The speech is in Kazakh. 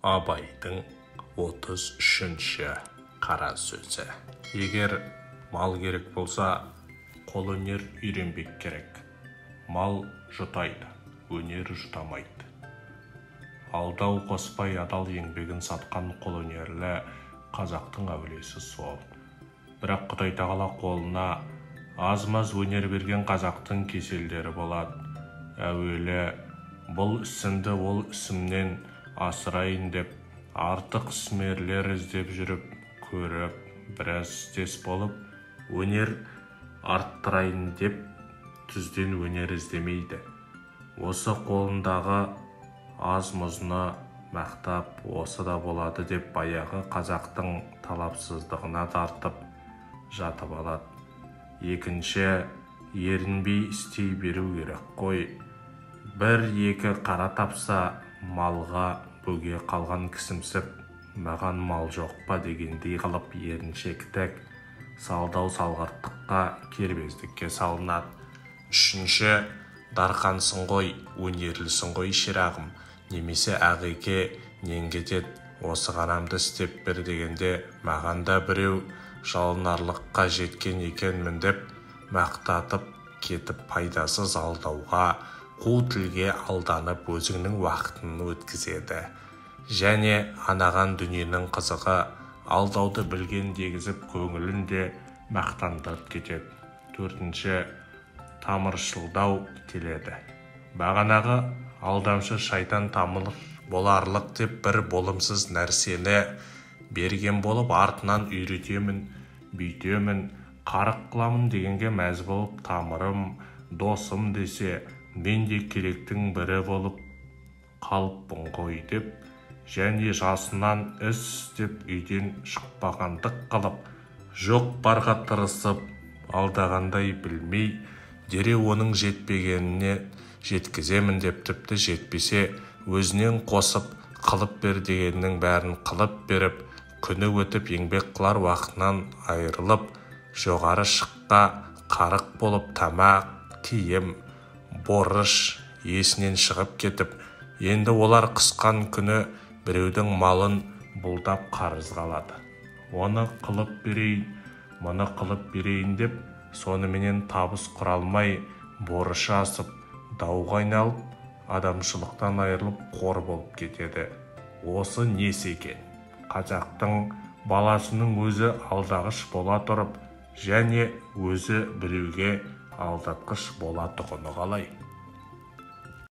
Абайдың 33-ші қара сөзі. Егер мал керек болса, қолөнер үйренбек керек. Мал жұтайды, өнер жұтамайды. Алдау қоспай адал еңбегін сатқан қолөнерлі қазақтың әулесі сол. Бірақ Құдай тағала қолына аз-маз өнер берген қазақтың кеселдері болады. Әуелі бұл ісімді ол ісімнен асырайын деп, артық ісмерлер іздеп жүріп, көріп, біраз істес болып, өнер арттырайын деп, түзден өнер іздемейді. Осы қолындағы аз-мұзны мақтап, осы да болады деп, баяғы қазақтың талапсыздығына тартып жатып алады. Екінші, ерінбей істей беру керек қой. Бір-екі қара тапса, малға бөге қалған кісімсіп, маған мал жоқ па дегендей қылып еріншектік, салдау салғырттыққа, кербездікке салынады. Үшінші, дарқансың ғой, өнерлісің ғой шырағым, немесе ағеке нең кетеді, осы ғанамды істеп бер дегенде, маған да біреу жалынарлыққа жеткен екенмін деп мақтатып кетіп пайдасыз алдауға, қу тілге алданып өзіңнің уақытын өткізеді. Және анаған дүниенің қызығы алдауды білген дегізіп көңілін де мақтандырып кетеді. Төртінші, тамыршылдау келеді. Бағанағы алдамшы шайтан тамыр боларлық деп бір болымсыз нәрсені берген болып артынан үйретемін, бүйтемін, қарық қыламын дегенге мәз болып тамырым, досым десе, мен де керектің бірі болып қалыппын ғой деп, және жасынан іс істеп үйден шықпағандық қылып, жоқ барға тырысып, алдағандай білмей, дереу оның жетпегеніне жеткіземін деп, тіпті жетпесе, өзінен қосып, қылып бер дегеннің бәрін қылып беріп, күні өтіп еңбек қылар уақытынан айырылып, жоғары шыққа қарық болып тамақ, киім, борыш есінен шығып кетіп, енді олар қысқан күні біреудің малын бұлдап қарыз қалады. Оны қылып берейін, мұны қылып берейін деп, соныменен табыс құралмай, борышы асып, дауға айналып, адамшылықтан айырылып қор болып кетеді. Осы несі екен? Қазақтың баласының өзі алдағыш бола тұрып, және өзі біреуге алдатқыш бола тұғыны қалай?